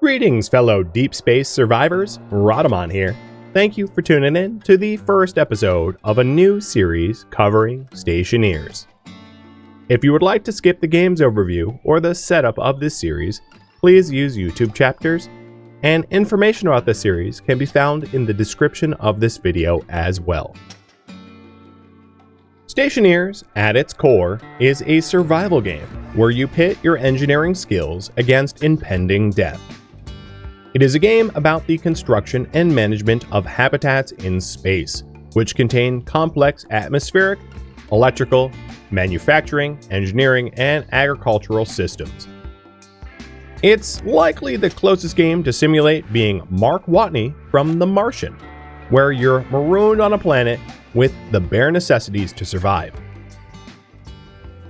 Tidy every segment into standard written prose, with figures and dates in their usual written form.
Greetings, fellow deep space survivors. Rodamon here. Thank you for tuning in to the first episode of a new series covering Stationeers. If you would like to skip the game's overview or the setup of this series, please use YouTube chapters, and information about the series can be found in the description of this video as well. Stationeers, at its core, is a survival game where you pit your engineering skills against impending death. It is a game about the construction and management of habitats in space, which contain complex atmospheric, electrical, manufacturing, engineering, and agricultural systems. It's likely the closest game to simulate being Mark Watney from The Martian, where you're marooned on a planet with the bare necessities to survive.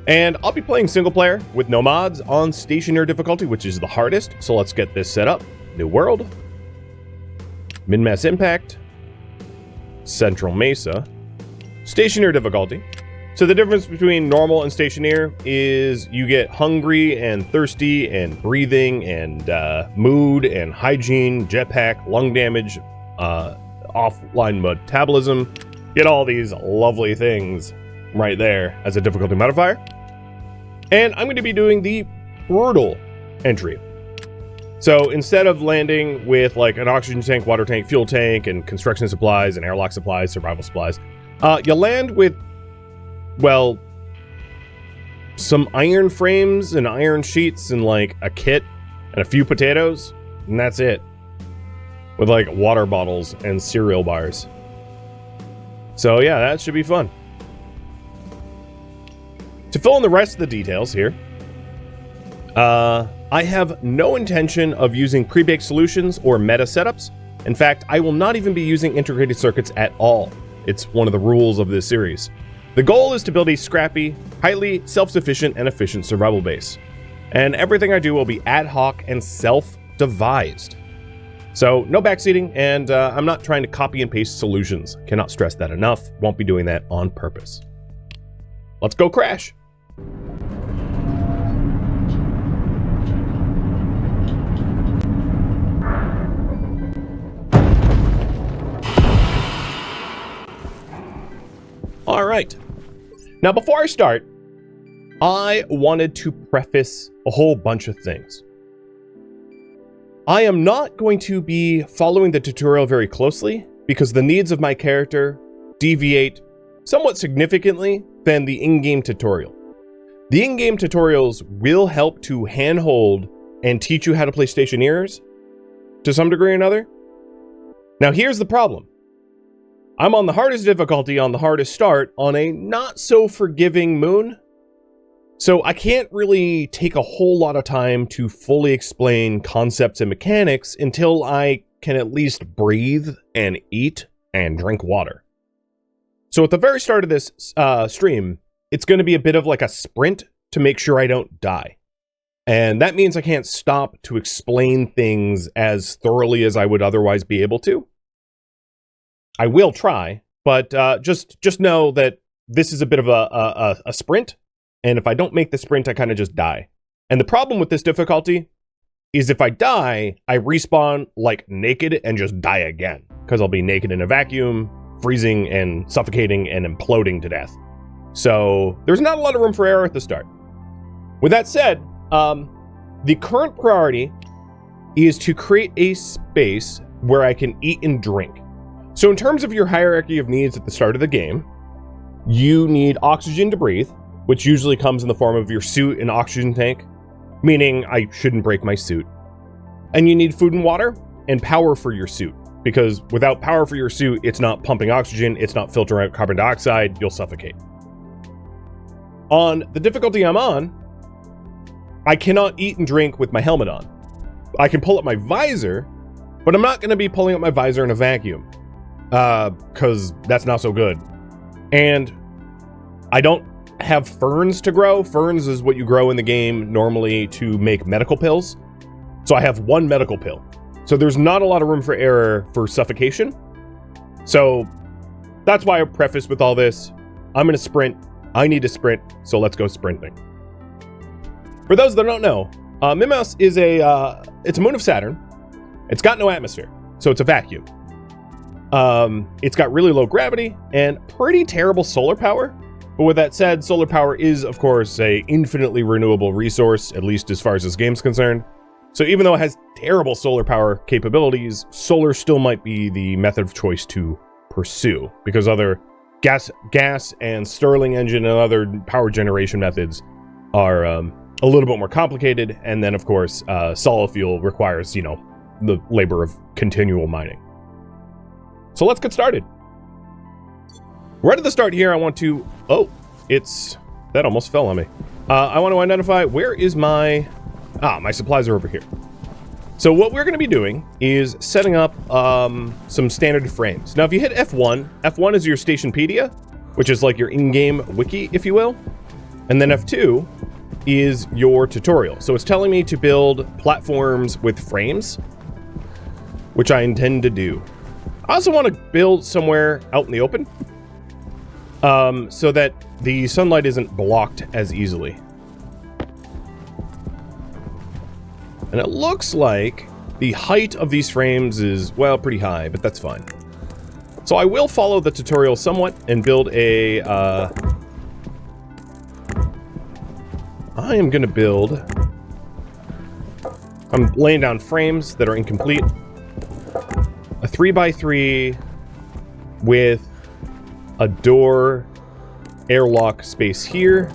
And I'll be playing single player with no mods on Stationeer difficulty, which is the hardest, so let's get this set up. New world, min-mass impact, Central Mesa, Stationeer difficulty. So the difference between normal and Stationeer is you get hungry and thirsty and breathing and mood and hygiene, jetpack, lung damage, offline metabolism. Get all these lovely things right there as a difficulty modifier. And I'm going to be doing the brutal entry. So instead of landing with like an oxygen tank, water tank, fuel tank, and construction supplies, and airlock supplies, survival supplies, you land with, well, some iron frames and iron sheets and like a kit and a few potatoes, and that's it. With like water bottles and cereal bars. So yeah, that should be fun. To fill in the rest of the details here, I have no intention of using pre-baked solutions or meta setups. In fact, I will not even be using integrated circuits at all. It's one of the rules of this series. The goal is to build a scrappy, highly self-sufficient and efficient survival base. And everything I do will be ad hoc and self-devised. So no backseating, and I'm not trying to copy and paste solutions. Cannot stress that enough. Won't be doing that on purpose. Let's go crash. All right. Now, before I start, I wanted to preface a whole bunch of things. I am not going to be following the tutorial very closely because the needs of my character deviate somewhat significantly than the in-game tutorial. The in-game tutorials will help to handhold and teach you how to play Stationeers to some degree or another. Now, here's the problem. I'm on the hardest difficulty on the hardest start on a not so forgiving moon. So I can't really take a whole lot of time to fully explain concepts and mechanics until I can at least breathe and eat and drink water. So at the very start of this stream, it's going to be a bit of like a sprint to make sure I don't die. And that means I can't stop to explain things as thoroughly as I would otherwise be able to. I will try, but just know that this is a bit of a sprint, and if I don't make the sprint, I kind of just die. And the problem with this difficulty is if I die, I respawn like naked and just die again, because I'll be naked in a vacuum, freezing and suffocating and imploding to death. So there's not a lot of room for error at the start. With that said, the current priority is to create a space where I can eat and drink. So in terms of your hierarchy of needs at the start of the game, you need oxygen to breathe, which usually comes in the form of your suit and oxygen tank, meaning I shouldn't break my suit. And you need food and water and power for your suit, because without power for your suit, it's not pumping oxygen, it's not filtering out carbon dioxide, you'll suffocate. On the difficulty I'm on, I cannot eat and drink with my helmet on. I can pull up my visor, but I'm not going to be pulling up my visor in a vacuum. Because that's not so good. And I don't have ferns to grow. Ferns is what you grow in the game normally to make medical pills. So I have one medical pill. So there's not a lot of room for error for suffocation. So that's why I preface with all this. I'm going to sprint. I need to sprint. So let's go sprinting. For those that don't know, Mimas is it's a moon of Saturn. It's got no atmosphere, so it's a vacuum. It's got really low gravity and pretty terrible solar power. But with that said, solar power is, of course, a infinitely renewable resource, at least as far as this game's concerned. So even though it has terrible solar power capabilities, solar still might be the method of choice to pursue, because other gas and Stirling engine and other power generation methods are a little bit more complicated. And then, of course, solid fuel requires, the labor of continual mining. So let's get started. Right at the start here, I want to... Oh, that almost fell on me. I want to identify where is my supplies are over here. So what we're going to be doing is setting up some standard frames. Now, if you hit F1, F1 is your Stationpedia, which is like your in-game wiki, if you will. And then F2 is your tutorial. So it's telling me to build platforms with frames, which I intend to do. I also want to build somewhere out in the open, so that the sunlight isn't blocked as easily. And it looks like the height of these frames is, well, pretty high, but that's fine. So I will follow the tutorial somewhat and build I'm laying down frames that are incomplete. A 3x3 with a door airlock space here.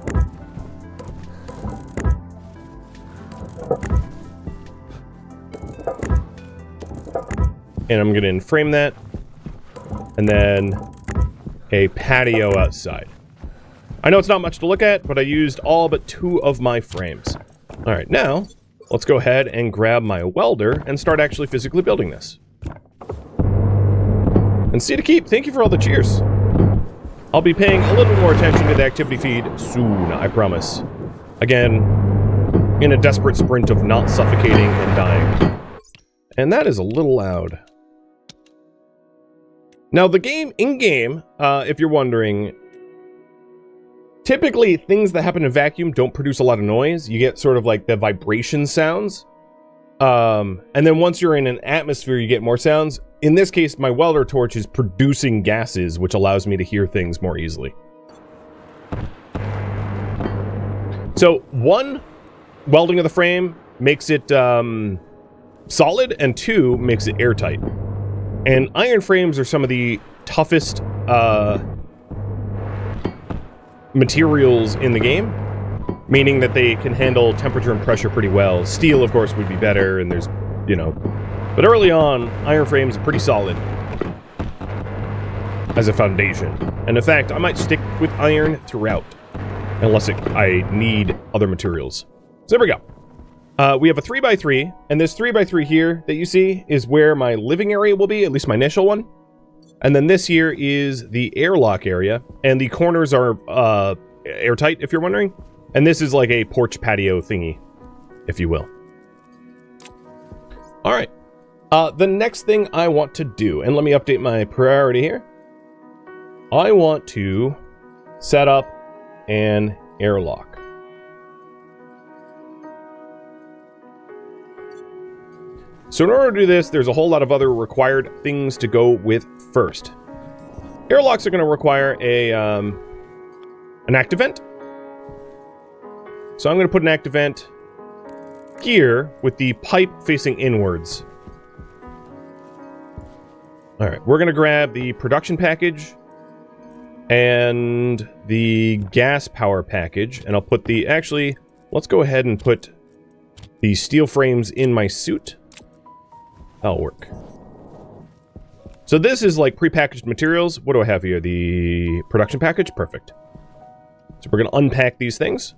And I'm going to frame that. And then a patio outside. I know it's not much to look at, but I used all but 2 of my frames. All right, now let's go ahead and grab my welder and start actually physically building this. And see to keep, thank you for all the cheers. I'll be paying a little more attention to the activity feed soon, I promise. Again, in a desperate sprint of not suffocating and dying. And that is a little loud. Now, the game, in-game, if you're wondering, typically things that happen in vacuum don't produce a lot of noise. You get sort of like the vibration sounds. And then once you're in an atmosphere, you get more sounds. In this case, my welder torch is producing gases, which allows me to hear things more easily. So, 1, welding of the frame makes it solid, and 2, makes it airtight. And iron frames are some of the toughest materials in the game, meaning that they can handle temperature and pressure pretty well. Steel, of course, would be better, and there's, But early on, iron frames are pretty solid as a foundation. And in fact, I might stick with iron throughout, unless I need other materials. So there we go. We have a 3x3, and this 3x3 here that you see is where my living area will be, at least my initial one. And then this here is the airlock area, and the corners are airtight, if you're wondering. And this is like a porch patio thingy, if you will. All right. The next thing I want to do, and let me update my priority here. I want to set up an airlock. So in order to do this, there's a whole lot of other required things to go with first. Airlocks are going to require an active vent. So I'm going to put an active vent here with the pipe facing inwards. All right, we're going to grab the production package and the gas power package, and I'll put let's go ahead and put the steel frames in my suit. That'll work. So this is like prepackaged materials. What do I have here? The production package? Perfect. So we're going to unpack these things.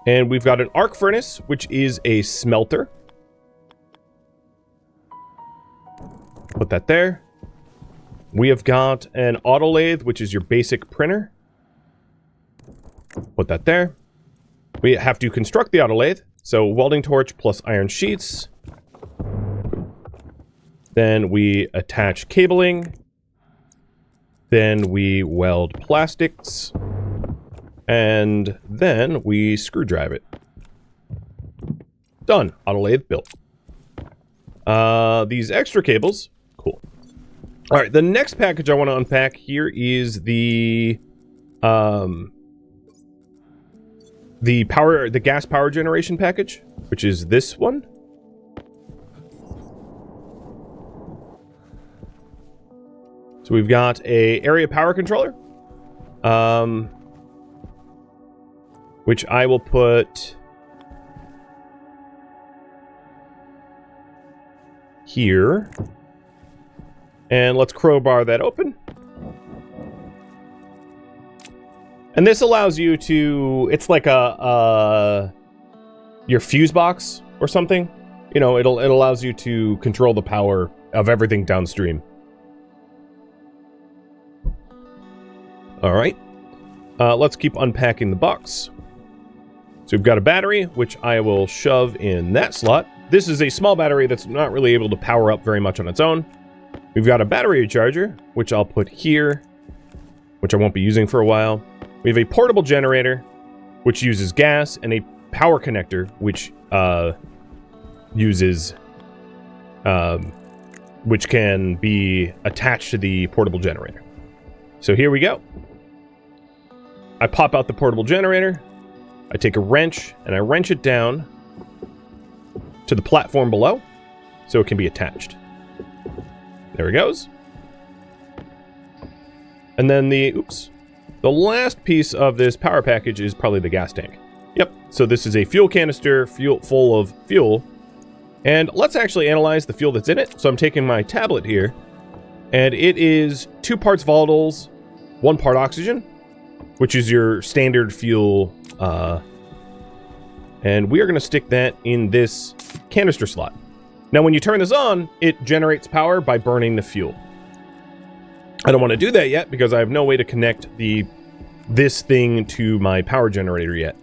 And we've got an arc furnace, which is a smelter. Put that there. We have got an auto lathe, which is your basic printer. Put that there. We have to construct the auto lathe. So welding torch plus iron sheets. Then we attach cabling. Then we weld plastics. And then we screw drive it. Done. Auto lathe built. These extra cables. Cool. All right, the next package I want to unpack here is the gas power generation package, which is this one. So we've got a area power controller, which I will put here. And let's crowbar that open. And this allows you to, it's like your fuse box or something. You know, it allows you to control the power of everything downstream. All right. Let's keep unpacking the box. So we've got a battery, which I will shove in that slot. This is a small battery that's not really able to power up very much on its own. We've got a battery charger, which I'll put here, which I won't be using for a while. We have a portable generator, which uses gas, and a power connector, which which can be attached to the portable generator. So here we go. I pop out the portable generator. I take a wrench and I wrench it down to the platform below so it can be attached. There it goes. And then the last piece of this power package is probably the gas tank. Yep, so this is a fuel canister full of fuel. And let's actually analyze the fuel that's in it. So I'm taking my tablet here, and it is 2 parts volatiles, 1 part oxygen, which is your standard fuel. And we are going to stick that in this canister slot. Now, when you turn this on, it generates power by burning the fuel. I don't want to do that yet because I have no way to connect this thing to my power generator yet.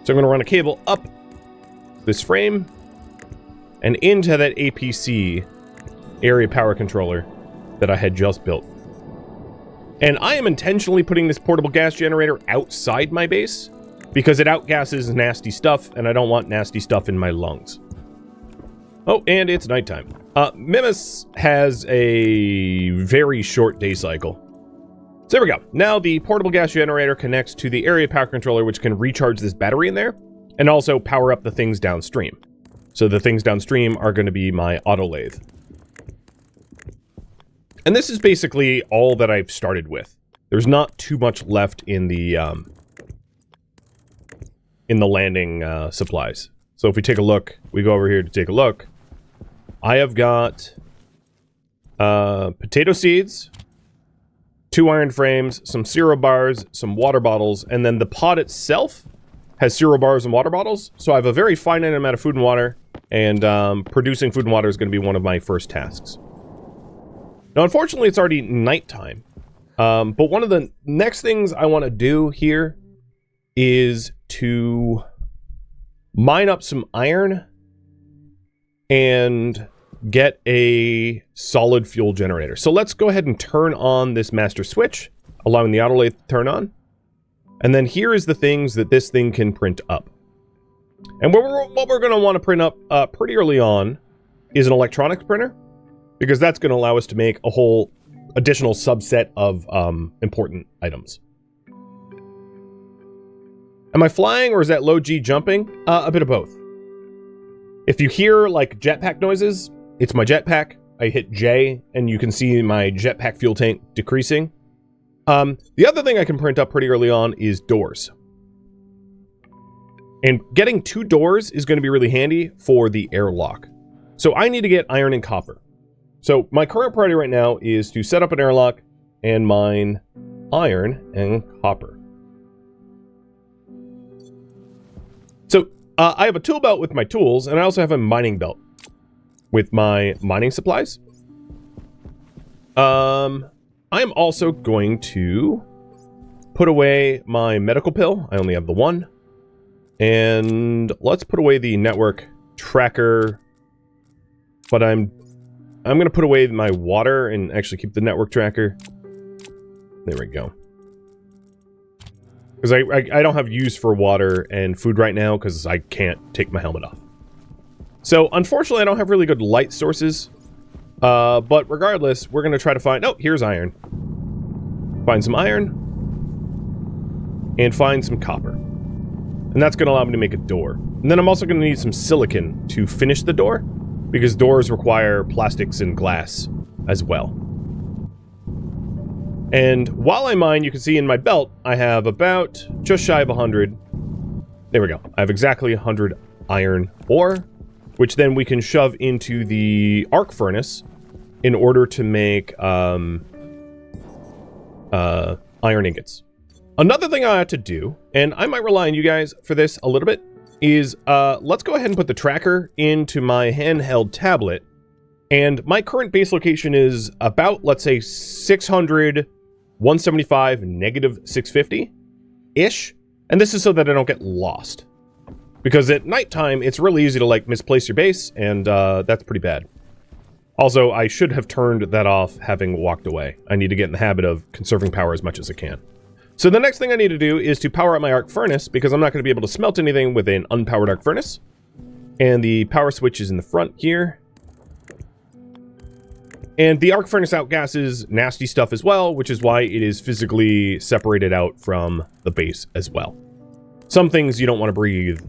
So I'm going to run a cable up this frame and into that APC area power controller that I had just built. And I am intentionally putting this portable gas generator outside my base because it outgasses nasty stuff, and I don't want nasty stuff in my lungs. Oh, and it's nighttime. Mimas has a very short day cycle. So there we go. Now the portable gas generator connects to the area power controller, which can recharge this battery in there and also power up the things downstream. So the things downstream are going to be my auto lathe. And this is basically all that I've started with. There's not too much left in the landing supplies. So if we take a look, we go over here to take a look. I have got potato seeds, 2 iron frames, some cereal bars, some water bottles, and then the pod itself has cereal bars and water bottles. So I have a very finite amount of food and water, and producing food and water is going to be one of my first tasks. Now, unfortunately, it's already nighttime, but one of the next things I want to do here is to mine up some iron and get a solid fuel generator. So let's go ahead and turn on this master switch, allowing the auto lathe to turn on. And then here is the things that this thing can print up. And what we're going to want to print up pretty early on is an electronics printer, because that's going to allow us to make a whole additional subset of important items. Am I flying, or is that low G jumping? A bit of both. If you hear like jetpack noises, it's my jetpack. I hit J, and you can see my jetpack fuel tank decreasing. The other thing I can print up pretty early on is doors. And getting 2 doors is going to be really handy for the airlock. So I need to get iron and copper. So my current priority right now is to set up an airlock and mine iron and copper. So I have a tool belt with my tools, and I also have a mining belt with my mining supplies. I'm also going to put away my medical pill. I only have the one. And let's put away the network tracker. But I'm going to put away my water and actually keep the network tracker. There we go. Because I don't have use for water and food right now because I can't take my helmet off. So, unfortunately, I don't have really good light sources. But regardless, we're going to try to find... Oh, here's iron. Find some iron. And find some copper. And that's going to allow me to make a door. And then I'm also going to need some silicon to finish the door. Because doors require plastics and glass as well. And while I mine, you can see in my belt, I have about just shy of 100. There we go. I have exactly 100 iron ore, which then we can shove into the arc furnace in order to make iron ingots. Another thing I have to do, and I might rely on you guys for this a little bit, is let's go ahead and put the tracker into my handheld tablet. And my current base location is about, let's say, 600... 175, negative 650-ish. And this is so that I don't get lost. Because at nighttime, it's really easy to, like, misplace your base, and that's pretty bad. Also, I should have turned that off having walked away. I need to get in the habit of conserving power as much as I can. So the next thing I need to do is to power up my arc furnace, because I'm not going to be able to smelt anything with an unpowered arc furnace. And the power switch is in the front here. And the arc furnace outgasses nasty stuff as well, which is why it is physically separated out from the base as well. Some things you don't want to breathe.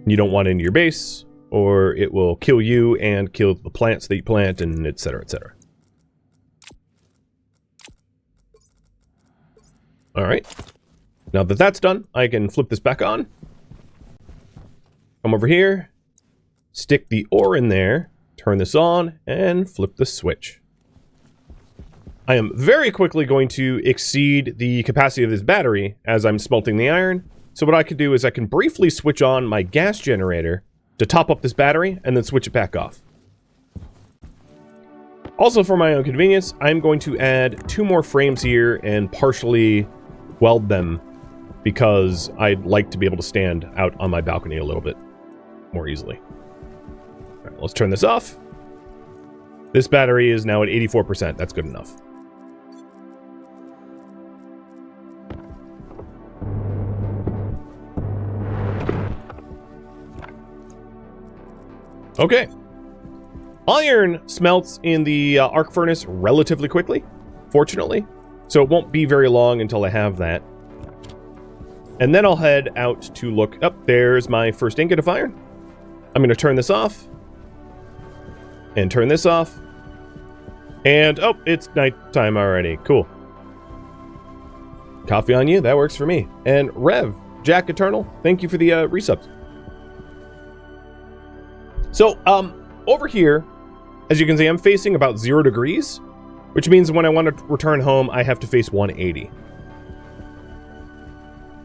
You don't want into your base, or it will kill you and kill the plants that you plant, and etc., etc. Alright. Now that that's done, I can flip this back on. Come over here. Stick the ore in there. Turn this on, and flip the switch. I am very quickly going to exceed the capacity of this battery as I'm smelting the iron. So what I can do is I can briefly switch on my gas generator to top up this battery, and then switch it back off. Also, for my own convenience, I'm going to add 2 more frames here and partially weld them, because I'd like to be able to stand out on my balcony a little bit more easily. Alright, let's turn this off. This battery is now at 84%. That's good enough. Okay. Iron smelts in the arc furnace relatively quickly, fortunately. So it won't be very long until I have that. And then I'll head out to look up. There's my first ingot of iron. I'm going to turn this off. And turn this off. And, oh, it's nighttime already. Cool. Coffee on you. That works for me. And Rev, Jack Eternal, thank you for the resubs. So, over here, as you can see, I'm facing about 0 degrees, which means when I want to return home, I have to face 180.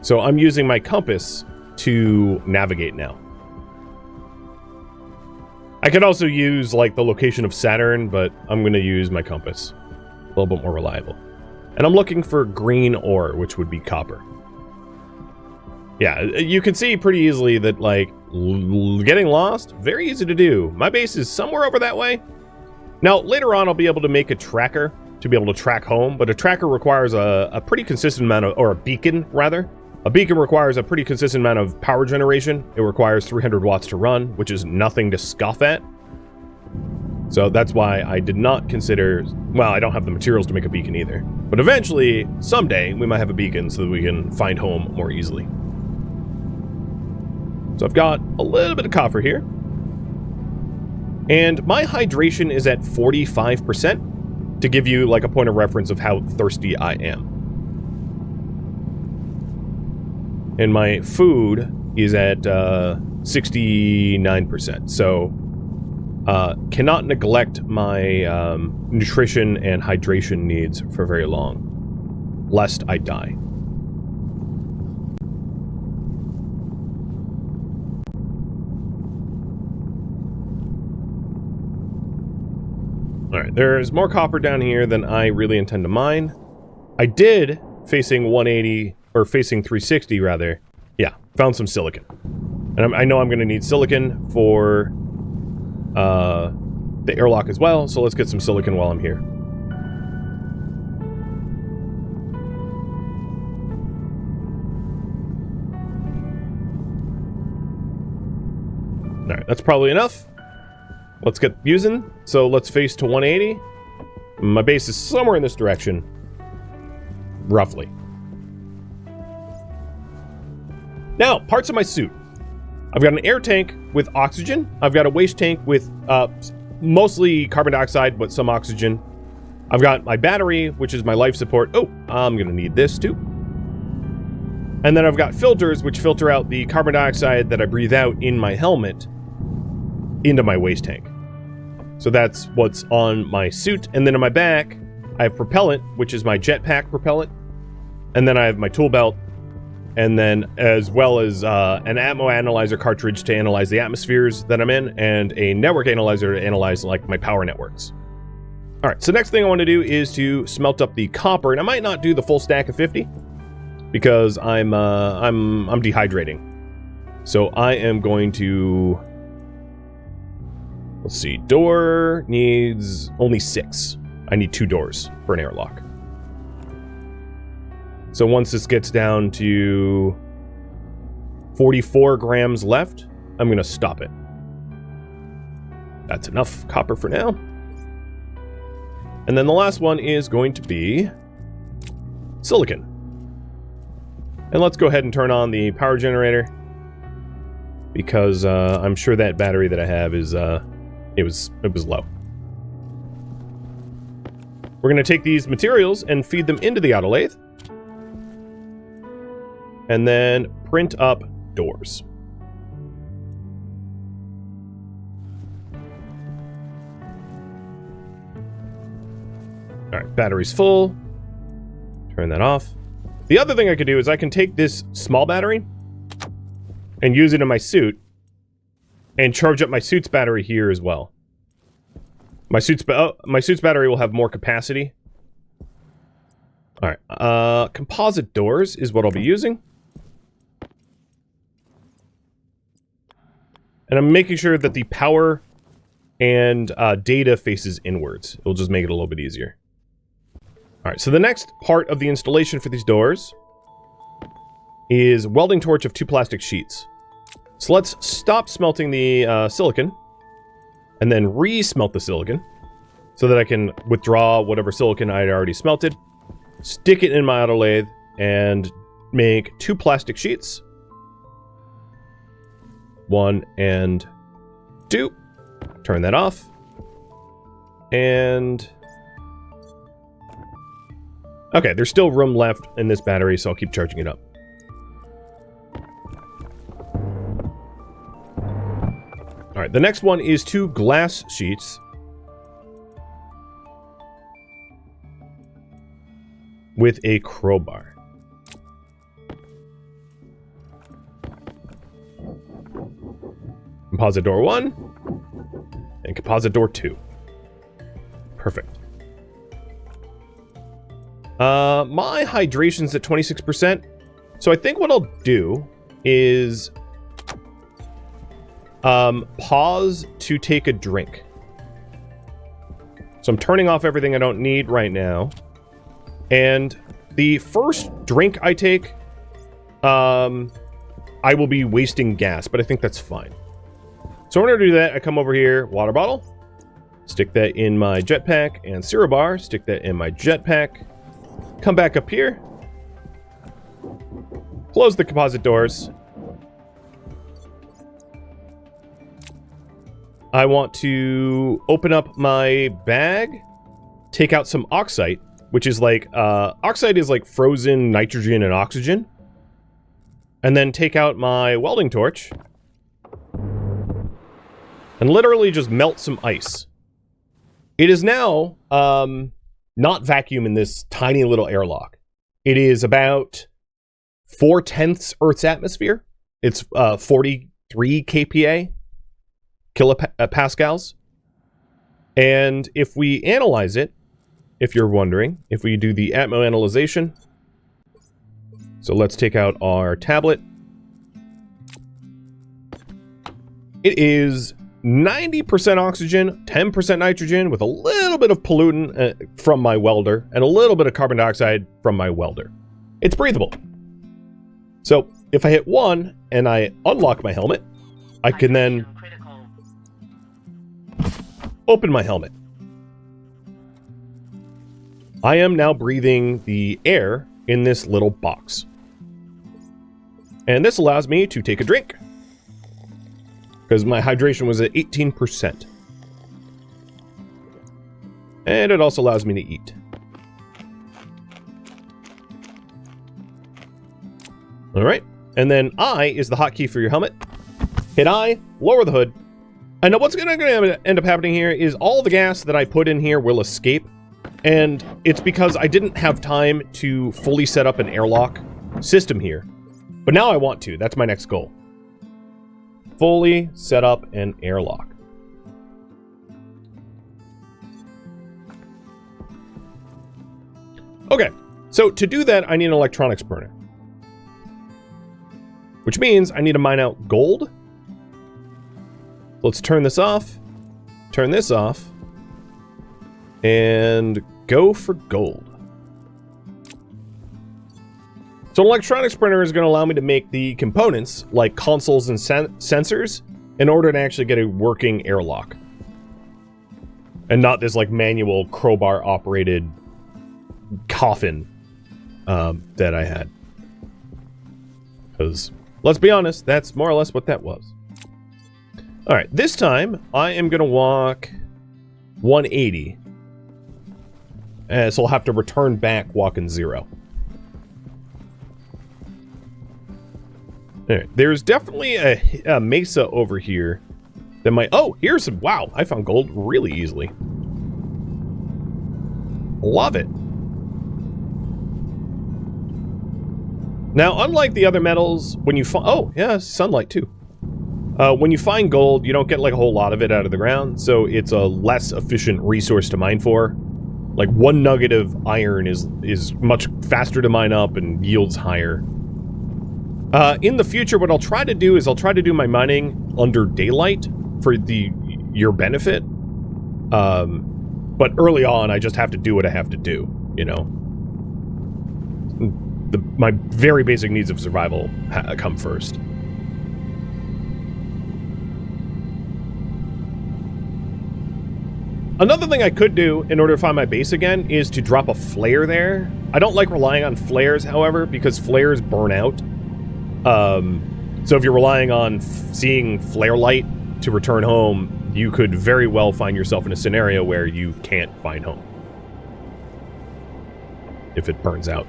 So I'm using my compass to navigate now. I could also use, like, the location of Saturn, but I'm going to use my compass. A little bit more reliable. And I'm looking for green ore, which would be copper. Yeah, you can see pretty easily that, like, getting lost, very easy to do. My base is somewhere over that way. Now, later on, I'll be able to make a tracker to be able to track home, but a tracker requires a pretty consistent amount of, or a beacon, rather. A beacon requires a pretty consistent amount of power generation. It requires 300 watts to run, which is nothing to scoff at. So that's why I did not consider... Well, I don't have the materials to make a beacon either. But eventually, someday, we might have a beacon so that we can find home more easily. So I've got a little bit of copper here. And my hydration is at 45%, to give you like a point of reference of how thirsty I am. And my food is at 69%. So cannot neglect my nutrition and hydration needs for very long, lest I die. Alright, there's more copper down here than I really intend to mine. I did, facing 180, or facing 360 rather, yeah, found some silicon. And I know I'm going to need silicon for the airlock as well, so let's get some silicon while I'm here. Alright, that's probably enough. Let's get using. So let's face to 180. My base is somewhere in this direction. Roughly. Now, parts of my suit. I've got an air tank with oxygen. I've got a waste tank with mostly carbon dioxide, but some oxygen. I've got my battery, which is my life support. Oh, I'm going to need this too. And then I've got filters, which filter out the carbon dioxide that I breathe out in my helmet into my waste tank. So that's what's on my suit. And then on my back, I have propellant, which is my jetpack propellant. And then I have my tool belt. And then as well as an atmo analyzer cartridge to analyze the atmospheres that I'm in, and a network analyzer to analyze like my power networks. All right, so next thing I want to do is to smelt up the copper, and I might not do the full stack of 50 because I'm dehydrating. So I am going to, let's see, door needs only 6. I need 2 doors for an airlock. So once this gets down to 44 grams left, I'm going to stop it. That's enough copper for now. And then the last one is going to be silicon. And let's go ahead and turn on the power generator, because I'm sure that battery that I have is it was low. We're going to take these materials and feed them into the auto lathe. And then print up doors. All right, battery's full. Turn that off. The other thing I could do is I can take this small battery and use it in my suit and charge up my suit's battery here as well. My suit's battery will have more capacity. All right, composite doors is what I'll be using. And I'm making sure that the power and data faces inwards. It'll just make it a little bit easier. All right, so the next part of the installation for these doors is welding torch of 2 plastic sheets. So let's stop smelting the silicon and then re-smelt the silicon so that I can withdraw whatever silicon I had already smelted, stick it in my auto lathe, and make 2 plastic sheets. 1 and 2. Turn that off. And okay, there's still room left in this battery, so I'll keep charging it up. All right, the next one is 2 glass sheets with a crowbar. Composite door 1 and composite door 2. Perfect. My hydration's at 26%. So I think what I'll do is pause to take a drink. So I'm turning off everything I don't need right now. And the first drink I take, I will be wasting gas, but I think that's fine. So in order to do that, I come over here, water bottle, stick that in my jetpack, and cereal bar, stick that in my jetpack. Come back up here, close the composite doors. I want to open up my bag, take out some oxide, which is like, oxide is like frozen nitrogen and oxygen. And then take out my welding torch and literally just melt some ice. It is now not vacuum in this tiny little airlock. It is about 4/10 Earth's atmosphere. It's 43 kPa, kilopascals. And if we analyze it, if you're wondering, if we do the atmo analyzation, so let's take out our tablet. It is 90% oxygen, 10% nitrogen, with a little bit of pollutant from my welder, and a little bit of carbon dioxide from my welder. It's breathable. So if I hit 1 and I unlock my helmet, I can then open my helmet. I am now breathing the air in this little box. And this allows me to take a drink, because my hydration was at 18%. And it also allows me to eat. All right. And then I is the hotkey for your helmet. Hit I, lower the hood. And now what's going to end up happening here is all the gas that I put in here will escape. And it's because I didn't have time to fully set up an airlock system here. But now I want to. That's my next goal. Fully set up an airlock. Okay, so to do that, I need an electronics burner. Which means I need to mine out gold. Let's turn this off. Turn this off. And go for gold. So an electronics printer is going to allow me to make the components, like consoles and sensors, in order to actually get a working airlock. And not this like manual crowbar operated coffin that I had. Because, let's be honest, that's more or less what that was. Alright, this time I am going to walk 180. So I'll have to return back walking 0. Alright, there's definitely a mesa over here that might... Oh, here's some... Wow, I found gold really easily. Love it. Now, unlike the other metals, when you find... Oh, yeah, sunlight too. When you find gold, you don't get like a whole lot of it out of the ground, so it's a less efficient resource to mine for. Like, 1 nugget of iron is much faster to mine up and yields higher. In the future, what I'll try to do is I'll try to do my mining under daylight for your benefit. But early on, I just have to do what I have to do, you know? My very basic needs of survival come first. Another thing I could do in order to find my base again is to drop a flare there. I don't like relying on flares, however, because flares burn out. So if you're relying on seeing flare light to return home, you could very well find yourself in a scenario where you can't find home. If it burns out.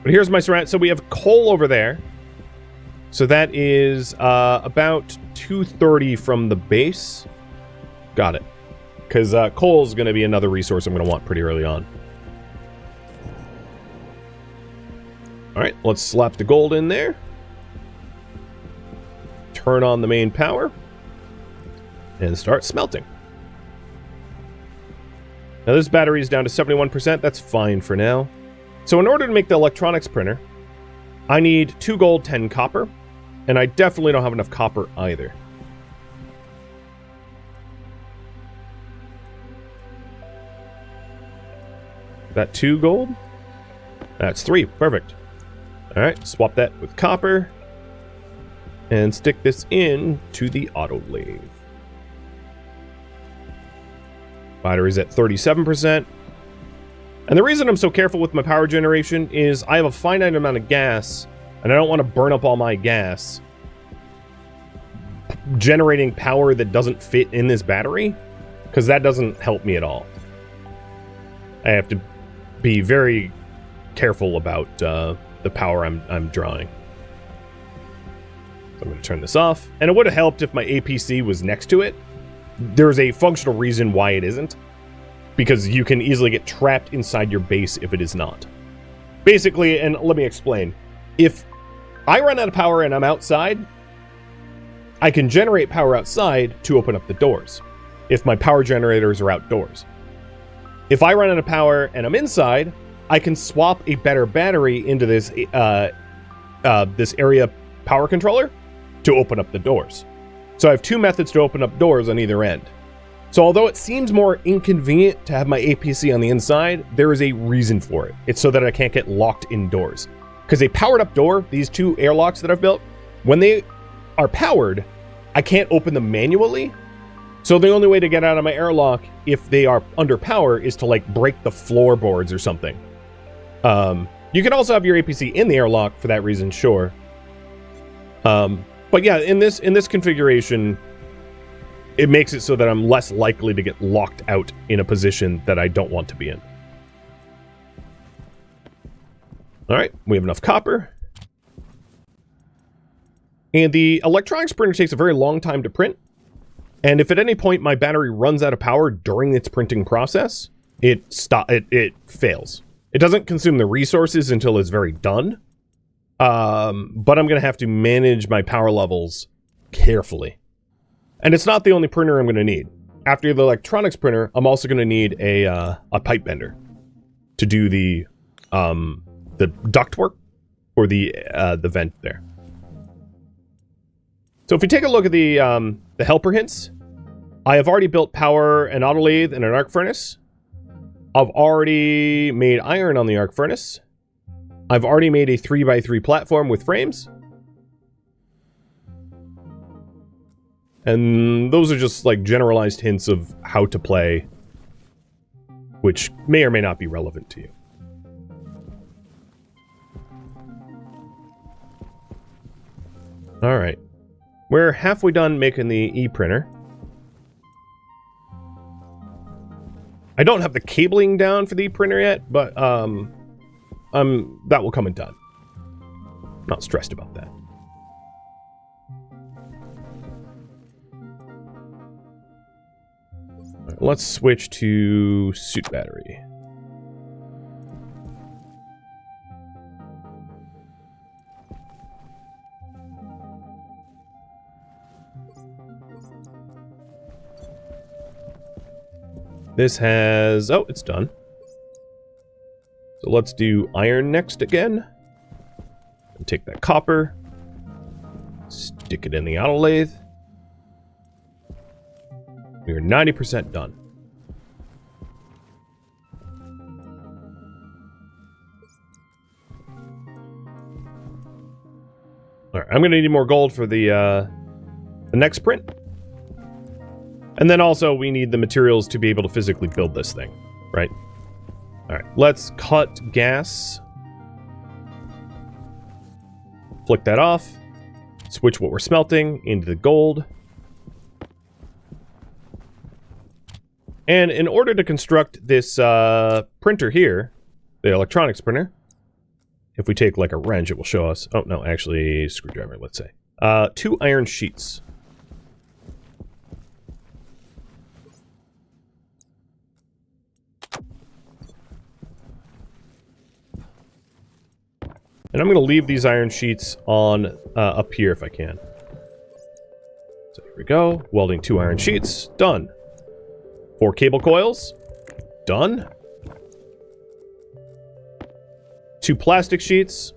But here's my surround. So we have coal over there. So that is about 230 from the base. Got it. Because coal is going to be another resource I'm going to want pretty early on. Alright, let's slap the gold in there. Turn on the main power. And start smelting. Now this battery is down to 71%. That's fine for now. So in order to make the electronics printer, I need 2 gold, 10 copper. And I definitely don't have enough copper either. That 2 gold? That's 3. Perfect. Alright, swap that with copper. And stick this in to the autolathe. Battery's at 37%. And the reason I'm so careful with my power generation is I have a finite amount of gas, and I don't want to burn up all my gas generating power that doesn't fit in this battery, because that doesn't help me at all. I have to be very careful about the power I'm drawing. So I'm going to turn this off. And it would have helped if my APC was next to it. There's a functional reason why it isn't. Because you can easily get trapped inside your base if it is not. Basically, and let me explain. If I run out of power and I'm outside, I can generate power outside to open up the doors. If my power generators are outdoors. If I run out of power and I'm inside, I can swap a better battery into this this area power controller to open up the doors. So I have 2 methods to open up doors on either end. So although it seems more inconvenient to have my APC on the inside, there is a reason for it. It's so that I can't get locked indoors. Because a powered up door, these 2 airlocks that I've built, when they are powered, I can't open them manually So the only way to get out of my airlock, if they are under power, is to like break the floorboards or something. You can also have your APC in the airlock for that reason, sure. But yeah, in this configuration, it makes it so that I'm less likely to get locked out in a position that I don't want to be in. All right, we have enough copper. And the electronics printer takes a very long time to print. And if at any point my battery runs out of power during its printing process, it fails. It doesn't consume the resources until it's very done. But I'm going to have to manage my power levels carefully. And it's not the only printer I'm going to need. After the electronics printer, I'm also going to need a pipe bender to do the ductwork or the vent there. So if we take a look at the helper hints, I have already built power, an auto lathe, and an arc furnace. I've already made iron on the arc furnace. I've already made a 3x3 platform with frames. And those are just like generalized hints of how to play, which may or may not be relevant to you. All right. We're halfway done making the e-printer. I don't have the cabling down for the e-printer yet, but that will come in time. Not stressed about that. Right, let's switch to suit battery. This has... oh, it's done. So let's do iron next again. And take that copper. Stick it in the auto lathe. We are 90% done. Alright, I'm going to need more gold for the next print. And then also we need the materials to be able to physically build this thing, right? Alright, let's cut gas. Flick that off. Switch what we're smelting into the gold. And in order to construct this printer here, the electronics printer, if we take like a wrench, it will show us... oh, no, actually, screwdriver, let's say. 2 iron sheets. And I'm going to leave these iron sheets on up here if I can. So here we go. Welding 2 iron sheets. Done. 4 cable coils. Done. 2 plastic sheets.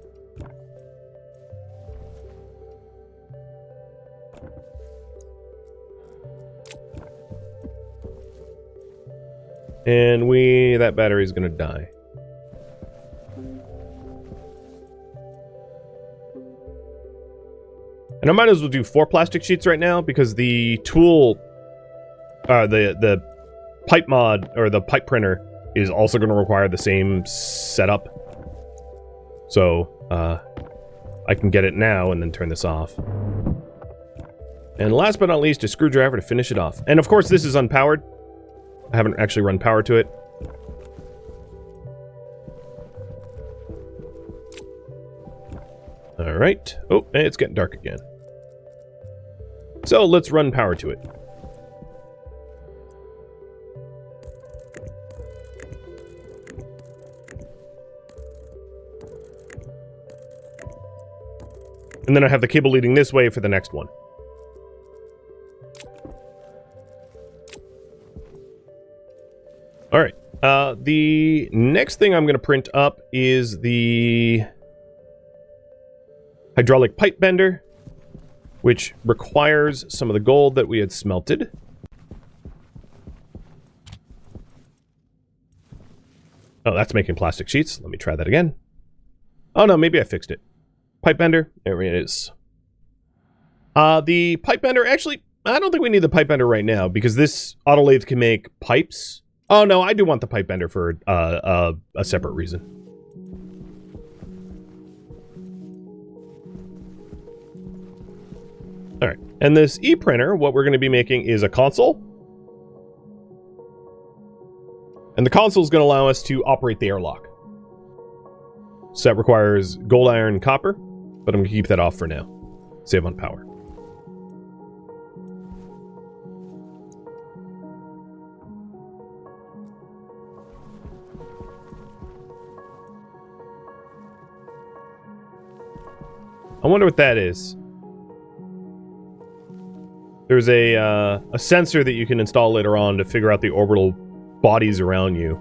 And that battery's going to die. And I might as well do 4 plastic sheets right now because the tool, the pipe mod or the pipe printer is also going to require the same setup. So I can get it now and then turn this off. And last but not least, a screwdriver to finish it off. And of course, this is unpowered. I haven't actually run power to it. All right. Oh, and it's getting dark again. So let's run power to it. And then I have the cable leading this way for the next one. All right. The next thing I'm going to print up is the hydraulic pipe bender, which requires some of the gold that we had smelted. Oh, that's making plastic sheets. Let me try that again. Oh no, maybe I fixed it. Pipe bender, there it is. The pipe bender, actually, I don't think we need the pipe bender right now because this auto lathe can make pipes. Oh no, I do want the pipe bender for a separate reason. All right, and this e-printer, what we're going to be making is a console. And the console is going to allow us to operate the airlock. So that requires gold, iron, and copper, but I'm going to keep that off for now. Save on power. I wonder what that is. There's a sensor that you can install later on to figure out the orbital bodies around you.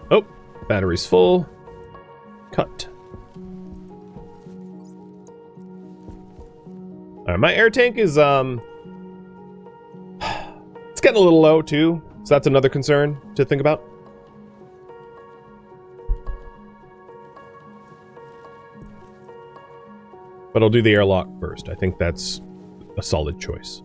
Oh, battery's full. Cut. Alright, my air tank is, it's getting a little low too, so that's another concern to think about. But I'll do the airlock first. I think that's a solid choice.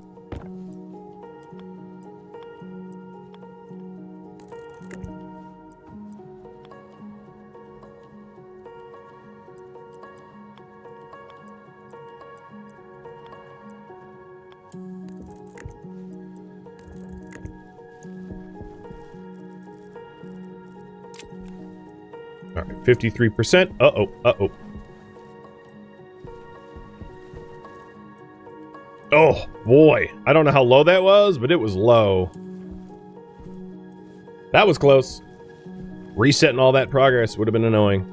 All right, 53%. Uh-oh, uh-oh. Oh, boy. I don't know how low that was, but it was low. That was close. Resetting all that progress would have been annoying.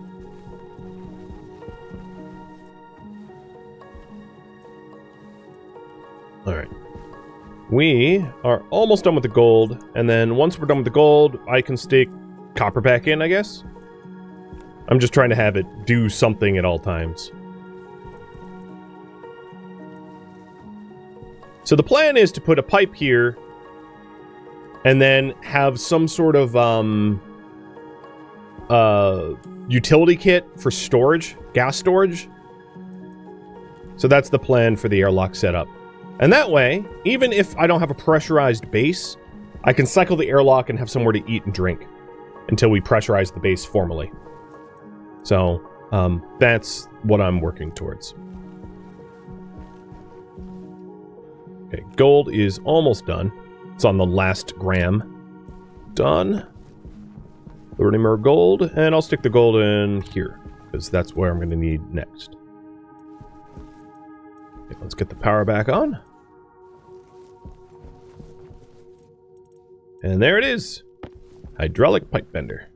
Alright. We are almost done with the gold, and then once we're done with the gold, I can stick copper back in, I guess. I'm just trying to have it do something at all times. So the plan is to put a pipe here and then have some sort of utility kit for storage, gas storage. So that's the plan for the airlock setup. And that way, even if I don't have a pressurized base, I can cycle the airlock and have somewhere to eat and drink until we pressurize the base formally. So that's what I'm working towards. Okay, gold is almost done. It's on the last gram. Done. 30 more gold, and I'll stick the gold in here, because that's where I'm going to need next. Okay, let's get the power back on. And there it is. Hydraulic pipe bender.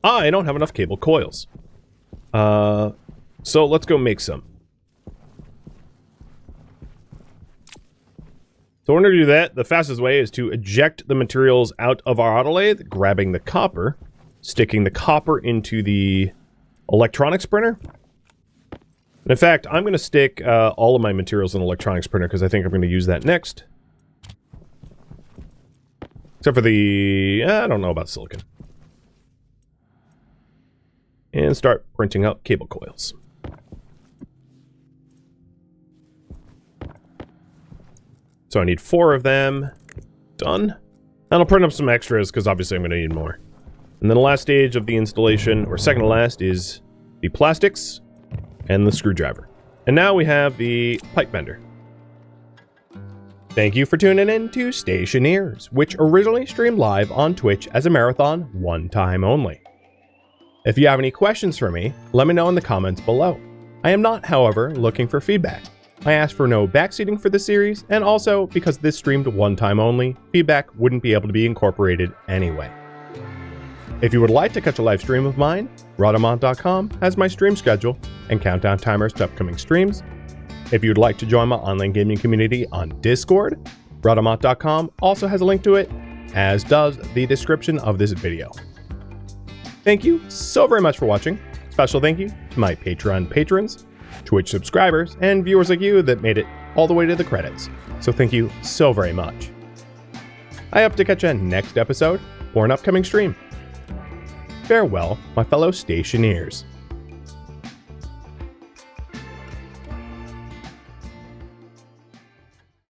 I don't have enough cable coils. So let's go make some. So in order to do that, the fastest way is to eject the materials out of our autolathe, grabbing the copper, sticking the copper into the electronics printer. And in fact, I'm going to stick all of my materials in the electronics printer because I think I'm going to use that next. Except for the... I don't know about silicon. And start printing out cable coils. So I need 4 of them. Done. And I'll print up some extras because obviously I'm going to need more. And then the last stage of the installation, or second to last, is the plastics and the screwdriver. And now we have the pipe bender. Thank you for tuning in to Stationeers, which originally streamed live on Twitch as a marathon, one time only. If you have any questions for me, let me know in the comments below. I am not, however, looking for feedback. I asked for no backseating for the series, and also, because this streamed one time only, feedback wouldn't be able to be incorporated anyway. If you would like to catch a live stream of mine, Rhodamont.com has my stream schedule and countdown timers to upcoming streams. If you'd like to join my online gaming community on Discord, Rhodamont.com also has a link to it, as does the description of this video. Thank you so very much for watching. Special thank you to my Patreon patrons, Twitch subscribers, and viewers like you that made it all the way to the credits. So thank you so very much. I hope to catch you next episode or an upcoming stream. Farewell, my fellow Stationeers.